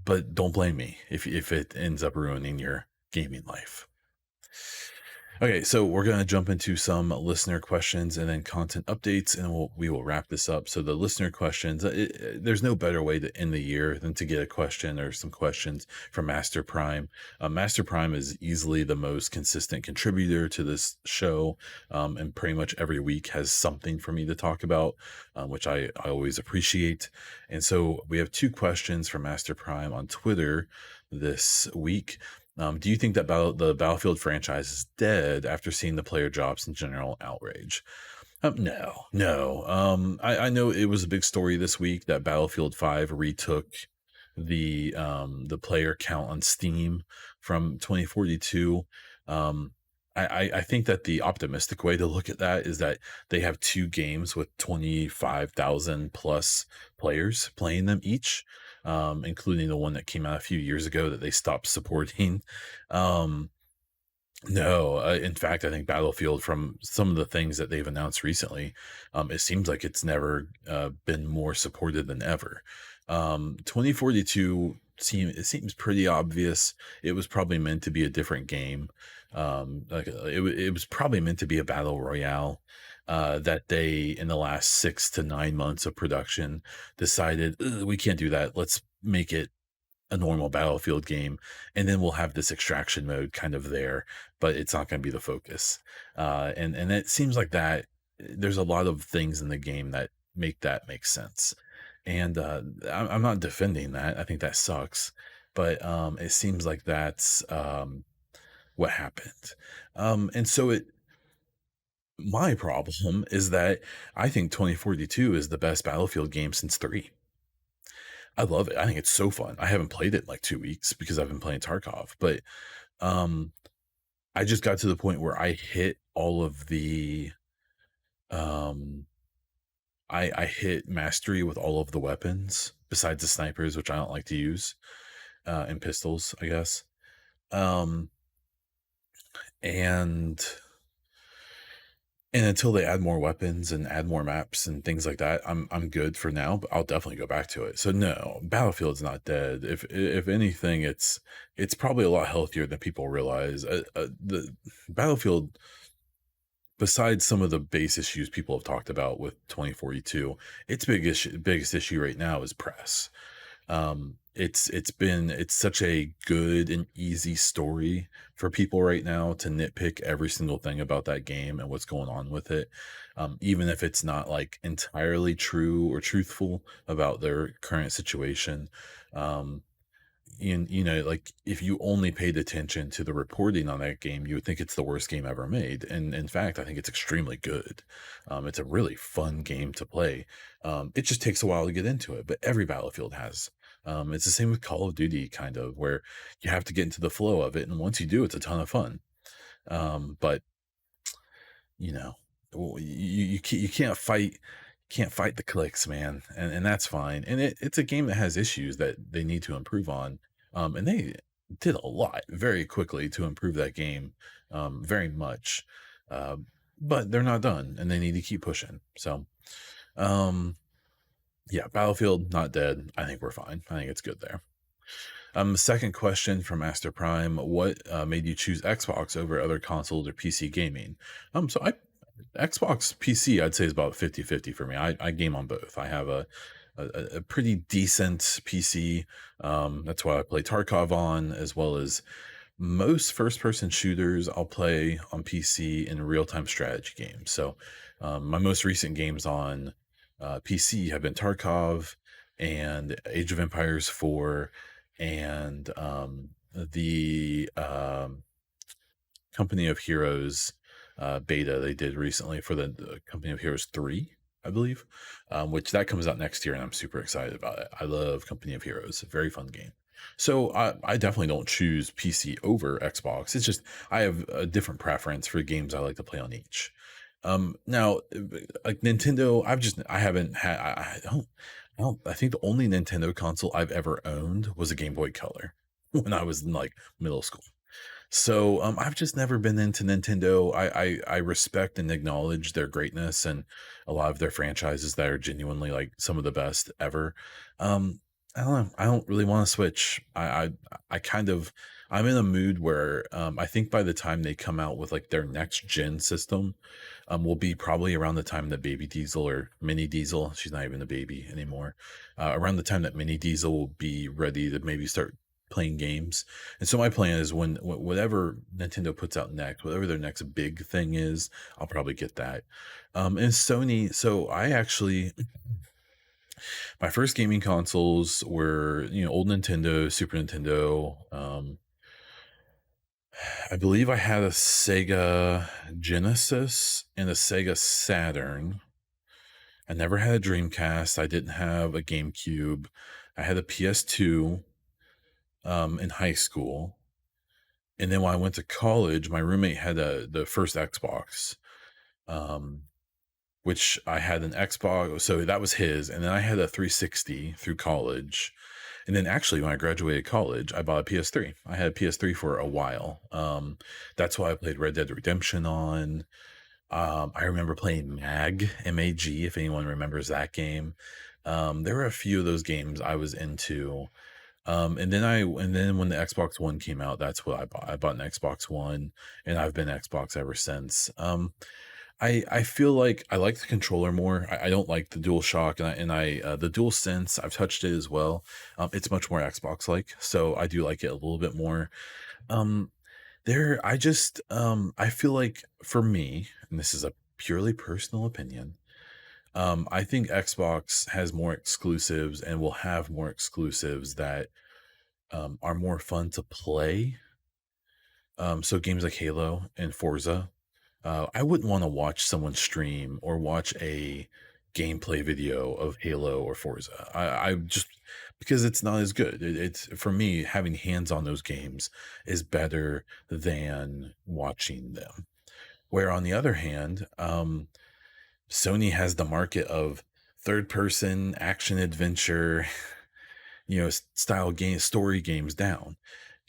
but don't blame me if it ends up ruining your gaming life. Okay, so we're going to jump into some listener questions and then content updates, and we will wrap this up. So the listener questions, there's no better way to end the year than to get a question or some questions from Master Prime. Master Prime is easily the most consistent contributor to this show, and pretty much every week has something for me to talk about, which I always appreciate. And so we have two questions from Master Prime on Twitter this week. Do you think that the Battlefield franchise is dead after seeing the player drops and general outrage? No, no. I know it was a big story this week that Battlefield 5 retook the player count on Steam from 2042. Um, I think that the optimistic way to look at that is that they have two games with 25,000 plus players playing them each, including the one that came out a few years ago that they stopped supporting. Um, no, in fact, I think Battlefield, from some of the things that they've announced recently, it seems like it's never been more supported than ever. 2042 it seems pretty obvious. It was probably meant to be a different game. It was probably meant to be a battle royale. That they, in the last 6 to 9 months of production, decided we can't do that. Let's make it a normal Battlefield game, and then we'll have this extraction mode kind of there, but it's not going to be the focus. And it seems like that there's a lot of things in the game that make sense. And I'm not defending that. I think that sucks, but it seems like that's what happened. And so it my problem is that I think 2042 is the best Battlefield game since 3. I love it. I think it's so fun. I haven't played it in like 2 weeks because I've been playing Tarkov, but um I just got to the point where I hit all of the um I hit mastery with all of the weapons besides the snipers, which I don't like to use, and pistols, I guess. Um and and until they add more weapons and add more maps and things like that, I'm good for now, but I'll definitely go back to it. So no, Battlefield's not dead. If anything, it's probably a lot healthier than people realize. The Battlefield, besides some of the base issues people have talked about with 2042, its biggest issue right now is press. It's such a good and easy story for people right now to nitpick every single thing about that game and what's going on with it, even if it's not like entirely true or truthful about their current situation. um like, if you only paid attention to the reporting on that game, you would think it's the worst game ever made, and in fact I think it's extremely good. It's a really fun game to play. It just takes a while to get into it, but every Battlefield has. It's the same with Call of Duty, kind of, where you have to get into the flow of it, and once you do, it's a ton of fun. But you know, you can't fight the clicks, man, and that's fine. And it's a game that has issues that they need to improve on, and they did a lot very quickly to improve that game, very much. Uh, but they're not done, and they need to keep pushing. So, um, yeah, Battlefield not dead. I think we're fine. I think it's good there. Second question from Master Prime: what made you choose Xbox over other consoles or PC gaming? So I Xbox PC, I'd say, is about 50-50 for me. I game on both. I have a pretty decent PC. That's why I play Tarkov on, as well as most first person shooters I'll play on PC in real time strategy games. So my most recent games on PC have been Tarkov and Age of Empires 4 and the Company of Heroes beta they did recently for the Company of Heroes 3, I believe, which that comes out next year, and I'm super excited about it. I love Company of Heroes, a very fun game. So I definitely don't choose PC over Xbox. It's just I have a different preference for games I like to play on each. Now, like Nintendo, I haven't had I think the only Nintendo console I've ever owned was a Game Boy Color when I was in like middle school. So I've just never been into Nintendo. I respect and acknowledge their greatness and a lot of their franchises that are genuinely like some of the best ever. I don't know. I don't really want to switch. I kind of I'm in a mood where I think by the time they come out with like their next gen system, will be probably around the time that Baby Diesel or Mini Diesel, she's not even a baby anymore, around the time that Mini Diesel will be ready to maybe start playing games. And so my plan is when whatever Nintendo puts out next, whatever their next big thing is, I'll probably get that. And Sony, so I actually my first gaming consoles were, old Nintendo, Super Nintendo. I believe I had a Sega Genesis and a Sega Saturn. I never had a Dreamcast. I didn't have a GameCube. I had a PS2 in high school. And then when I went to college, my roommate had the first Xbox, um, which I had an Xbox. So that was his. And then I had a 360 through college. And then actually, when I graduated college, I bought a PS3. I had a PS3 for a while. That's why I played Red Dead Redemption on. I remember playing MAG, if anyone remembers that game. There were a few of those games I was into. And then when the Xbox One came out, that's what I bought. I bought an Xbox One, and I've been Xbox ever since. I feel like I like the controller more. I don't like the Dual Shock, and the Dual Sense. I've touched it as well. It's much more Xbox like, so I do like it a little bit more. Um, I feel like for me, and this is a purely personal opinion, I think Xbox has more exclusives and will have more exclusives that are more fun to play. So games like Halo and Forza, I wouldn't want to watch someone stream or watch a gameplay video of Halo or Forza. I just because it's not as good. It's for me having hands on those games is better than watching them. Where on the other hand, Sony has the market of third person action adventure, style game story games down.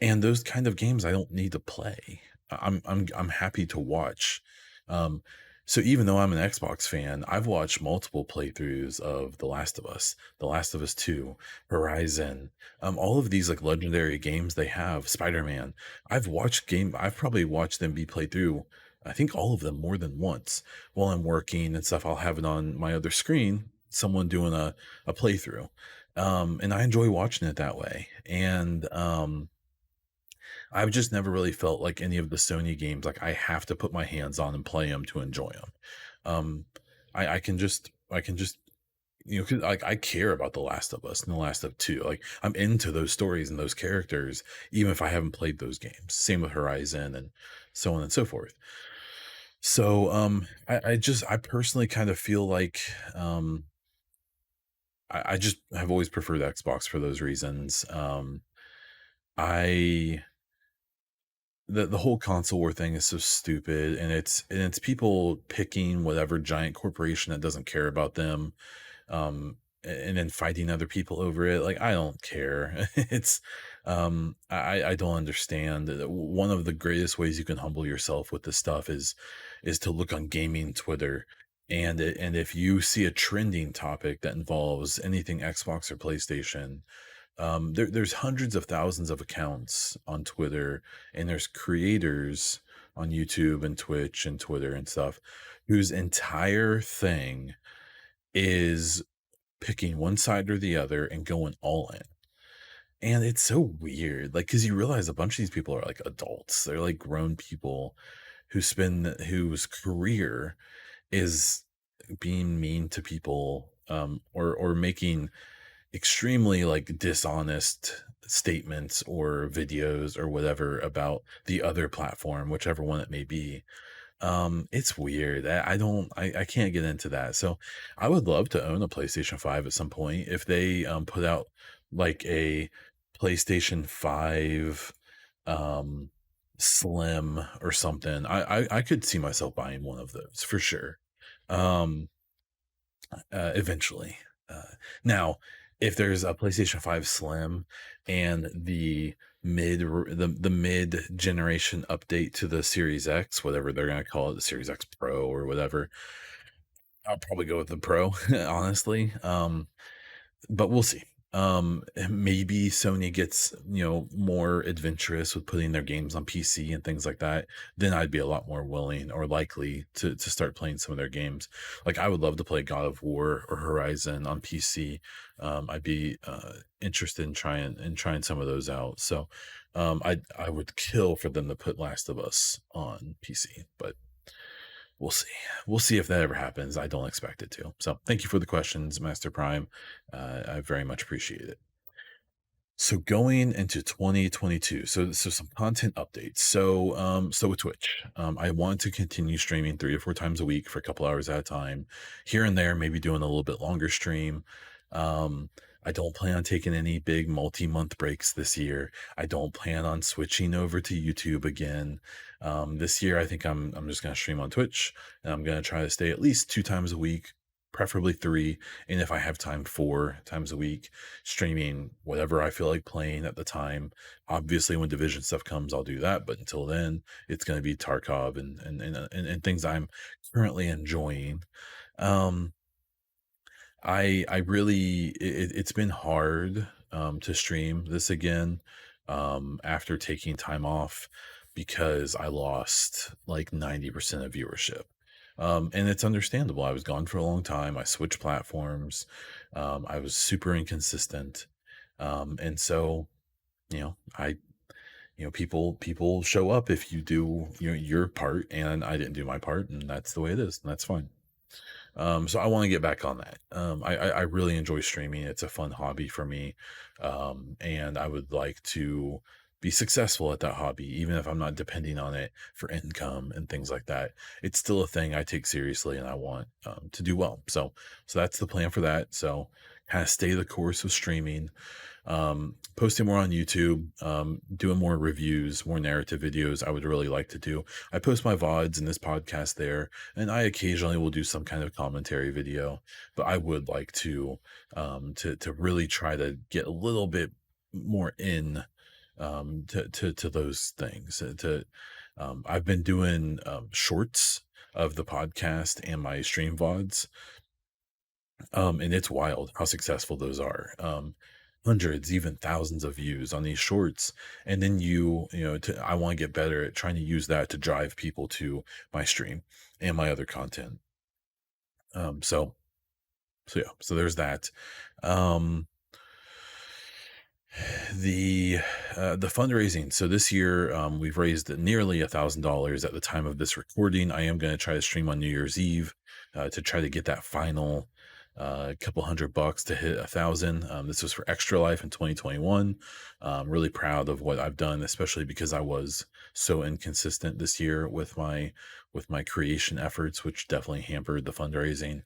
And those kind of games I don't need to play. I'm happy to watch. Um, so even though I'm an Xbox fan, I've watched multiple playthroughs of The Last of Us, The Last of Us 2, Horizon, all of these like legendary games they have, Spider-Man. I've probably watched them be played through, I think all of them more than once. While I'm working and stuff, I'll have it on my other screen, someone doing a playthrough. And I enjoy watching it that way. And I've just never really felt like any of the Sony games, like I have to put my hands on and play them to enjoy them. Um, I can just, 'cause, like I care about The Last of Us and The Last of Two. Like I'm into those stories and those characters, even if I haven't played those games. Same with Horizon and so on and so forth. So, I personally kind of feel like, I just have always preferred Xbox for those reasons. I the whole console war thing is so stupid, and it's people picking whatever giant corporation that doesn't care about them, and then fighting other people over it. Like I don't care. I don't understand. One of the greatest ways you can humble yourself with this stuff is to look on gaming Twitter. And if you see a trending topic that involves anything Xbox or PlayStation, there's hundreds of thousands of accounts on Twitter, and there's creators on YouTube and Twitch and Twitter and stuff whose entire thing is picking one side or the other and going all in. And it's so weird, like, because you realize a bunch of these people are like adults. They're like grown people whose career is being mean to people, or making extremely like dishonest statements or videos or whatever about the other platform, whichever one it may be. It's weird. I can't get into that. So I would love to own a PlayStation 5 at some point if they put out like a PlayStation 5 um Slim or something. I could see myself buying one of those for sure. Um Eventually. Uh, Now, if there's a PlayStation 5 Slim and the mid generation update to the Series X, whatever they're gonna call it, the Series X Pro or whatever, I'll probably go with the Pro, honestly. But we'll see. Maybe Sony gets, more adventurous with putting their games on PC and things like that, then I'd be a lot more willing or likely to start playing some of their games. Like I would love to play God of War or Horizon on PC. I'd be interested in trying some of those out. So I would kill for them to put Last of Us on PC, but we'll see. We'll see if that ever happens. I don't expect it to. So thank you for the questions, Master Prime. I very much appreciate it. So going into 2022, so some content updates. So with Twitch, I want to continue streaming 3 to 4 times a week for a couple hours at a time, here and there, maybe doing a little bit longer stream. Um, I don't plan on taking any big multi-month breaks this year. I don't plan on switching over to YouTube again. This year, I think I'm just gonna stream on Twitch, and I'm gonna try to stay at least 2 times a week, preferably three, and if I have time, 4 times a week streaming whatever I feel like playing at the time. Obviously, when Division stuff comes, I'll do that. But until then, it's going to be Tarkov and things I'm currently enjoying. Um, I really it's been hard to stream this again after taking time off because I lost like 90% of viewership. And it's understandable. I was gone for a long time. I switched platforms. I was super inconsistent. And so, I, people show up if you do, your part, and I didn't do my part, and that's the way it is. And that's fine. So I want to get back on that. I really enjoy streaming. It's a fun hobby for me. And I would like to be successful at that hobby, even if I'm not depending on it for income and things like that. It's still a thing I take seriously and I want to do well. So that's the plan for that. So kind of stay the course of streaming, posting more on YouTube, doing more reviews, more narrative videos. I would really like to do. I post my VODs and this podcast there, and I occasionally will do some kind of commentary video, but I would like to really try to get a little bit more in to those things. I've been doing shorts of the podcast and my stream VODs, and it's wild how successful those are. Hundreds, even thousands of views on these shorts, and then I want to get better at trying to use that to drive people to my stream and my other content. So there's that. um the fundraising. So this year, we've raised nearly $1,000 at the time of this recording. I am going to try to stream on New Year's Eve to try to get that final couple $100 to hit 1,000. This was for Extra Life in 2021. I'm really proud of what I've done, especially because I was so inconsistent this year with my creation efforts, which definitely hampered the fundraising.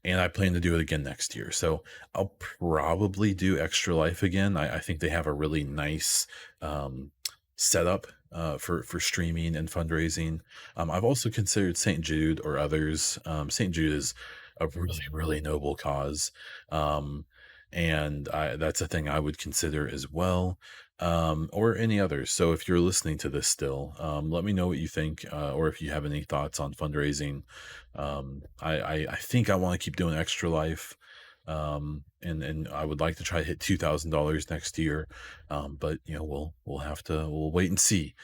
And I plan to do it again next year. So I'll probably do Extra Life again. I think they have a really nice setup for streaming and fundraising. I've also considered St. Jude or others. St. Jude is a really, really noble cause. Um, and that's a thing I would consider as well, or any others. So if you're listening to this still, let me know what you think, or if you have any thoughts on fundraising. I think I want to keep doing Extra Life, and I would like to try to hit $2,000 next year. But we'll wait and see.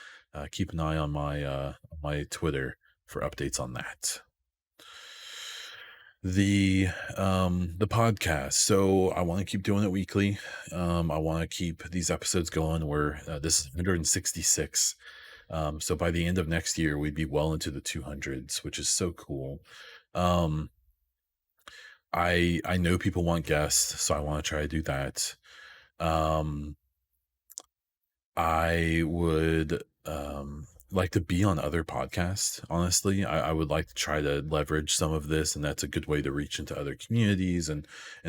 Keep an eye on my Twitter for updates on that. The podcast. So I want to keep doing it weekly. I want to keep these episodes going. This is 166. So by the end of next year, we'd be well into the 200s, which is so cool. I know people want guests, so I want to try to do that. I would like to be on other podcasts. Honestly, I would like to try to leverage some of this, and that's a good way to reach into other communities and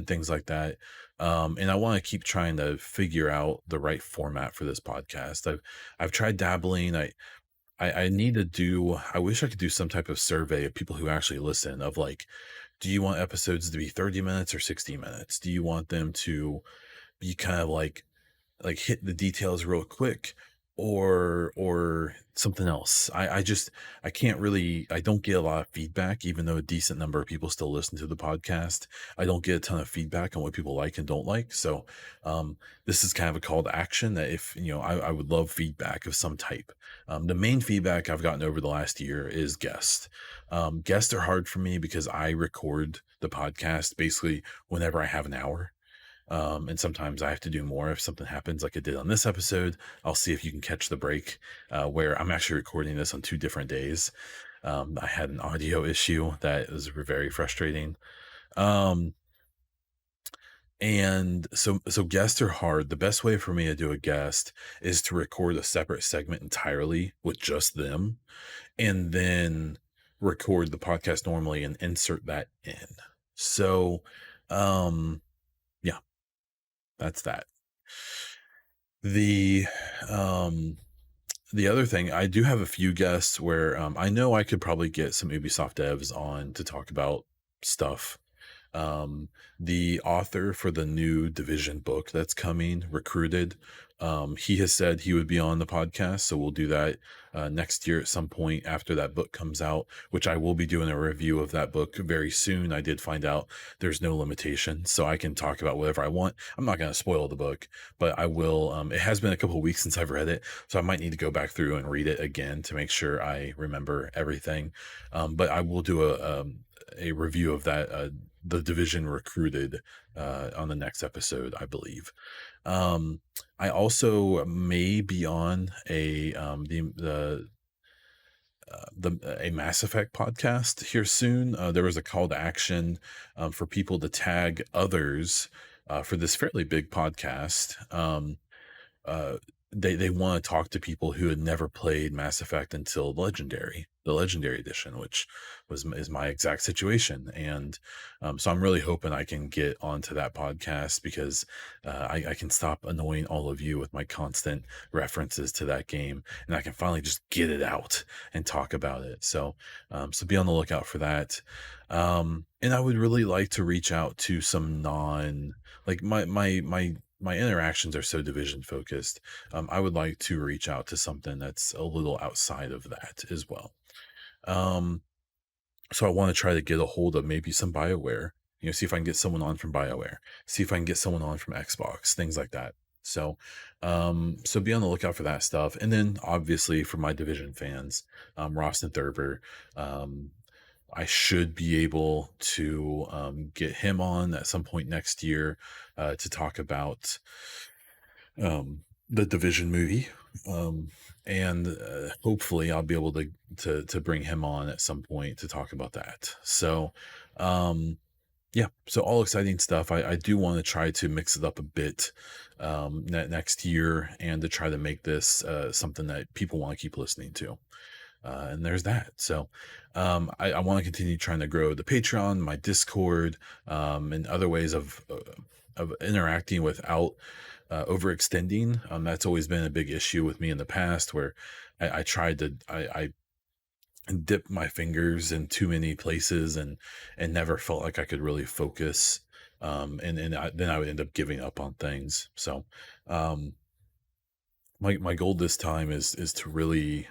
things like that. And I want to keep trying to figure out the right format for this podcast. I've tried dabbling. I need to do. I wish I could do some type of survey of people who actually listen. Of like, do you want episodes to be 30 minutes or 60 minutes? Do you want them to be kind of like hit the details real quick, or something else. I can't really, I don't get a lot of feedback, even though a decent number of people still listen to the podcast. I don't get a ton of feedback on what people like and don't like. So um this is kind of a call to action that if I would love feedback of some type. The main feedback I've gotten over the last year is guests. Guests are hard for me because I record the podcast basically whenever I have an hour. And sometimes I have to do more if something happens, like I did on this episode. I'll see if you can catch the break, where I'm actually recording this on 2 different days. I had an audio issue that was very frustrating. Um, and so guests are hard. The best way for me to do a guest is to record a separate segment entirely with just them, and then record the podcast normally and insert that in. So, um, yeah, that's that. The um the other thing, I do have a few guests where I know I could probably get some Ubisoft devs on to talk about stuff. um, the author for the new Division book that's coming, Recruited, he has said he would be on the podcast, so we'll do that next year at some point after that book comes out, which I will be doing a review of that book very soon. I did find out there's no limitation, so I can talk about whatever I want. I'm not going to spoil the book, but I will. It has been a couple of weeks since I've read it, so I might need to go back through and read it again to make sure I remember everything. But I will do a review of that, the Division Recruited, on the next episode, I believe. Um, I also may be on a Mass Effect podcast here soon. There was a call to action for people to tag others for this fairly big podcast. Uh, they want to talk to people who had never played Mass Effect until the Legendary Edition, which is my exact situation. And so I'm really hoping I can get onto that podcast because I can stop annoying all of you with my constant references to that game, and I can finally just get it out and talk about it. So be on the lookout for that. And I would really like to reach out to some non like my interactions are so division focused. I would like to reach out to something that's a little outside of that as well. Um, so I want to try to get a hold of maybe some BioWare, see if I can get someone on from BioWare, see if I can get someone on from Xbox, things like that. So be on the lookout for that stuff. And then obviously for my division fans, Ross and Thurber, um, I should be able to get him on at some point next year to talk about the Division movie, um, and hopefully I'll be able to bring him on at some point to talk about that. Um, yeah, so all exciting stuff. I do want to try to mix it up a bit next year, and to try to make this something that people want to keep listening to. And there's that. I want to continue trying to grow the Patreon, my Discord, and other ways of interacting without overextending. That's always been a big issue with me in the past, where I tried to I dip my fingers in too many places and never felt like I could really focus. Then I would end up giving up on things. Um, my goal this time is to really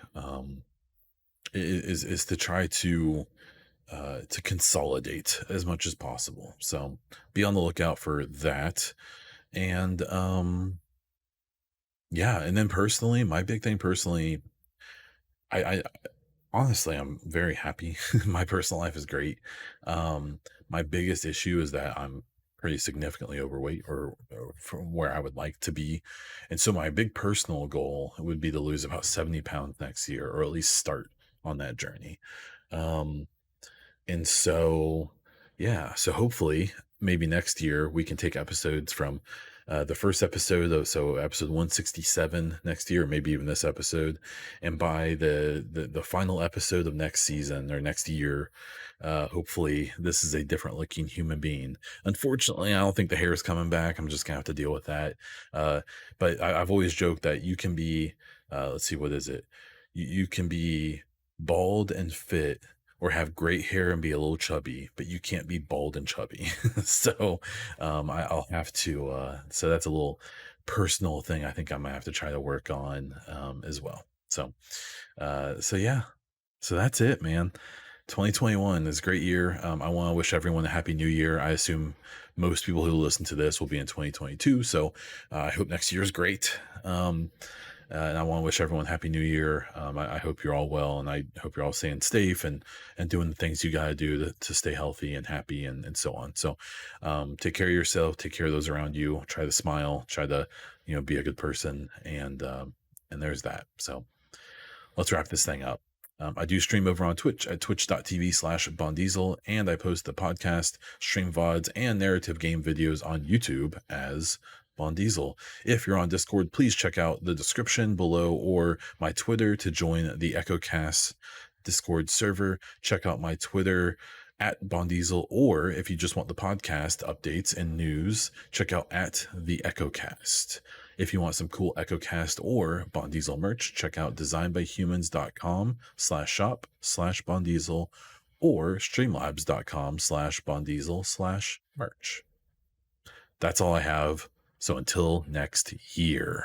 is to try to consolidate as much as possible. So be on the lookout for that. And yeah, and then personally, my big thing personally, I honestly, I'm very happy. My personal life is great. My biggest issue is that I'm pretty significantly overweight, or from where I would like to be. And so my big personal goal would be to lose about 70 pounds next year, or at least start on that journey. Um, and so, yeah, so hopefully, maybe next year we can take episodes from the first episode of episode 167 next year, maybe even this episode, and by the final episode of next season or next year, hopefully this is a different looking human being. Unfortunately, I don't think the hair is coming back. I'm just gonna have to deal with that. But I've always joked that you can be, let's see, what is it? You can be bald and fit or have great hair and be a little chubby, but you can't be bald and chubby. So I'll have to. So that's a little personal thing I think I might have to try to work on as well. So yeah. So that's it, man. 2021 is a great year. I want to wish everyone a happy new year. I assume most people who listen to this will be in 2022. So I hope next year is great. And I want to wish everyone happy new year. I hope you're all well, and I hope you're all staying safe and doing the things you got to do to stay healthy and happy and so on. So take care of yourself, take care of those around you, try to smile, try to, be a good person. And there's that. So let's wrap this thing up. I do stream over on Twitch at twitch.tv/Bondiesel, and I post the podcast, stream VODs, and narrative game videos on YouTube as Bondiesel. If you're on Discord, please check out the description below or my Twitter to join the EchoCast Discord server. Check out my Twitter at Bondiesel, or if you just want the podcast updates and news, check out at the EchoCast. If you want some cool EchoCast or Bondiesel merch, check out designbyhumans.com/shop/Bondiesel or streamlabs.com/Bondiesel/merch. That's all I have. So until next year.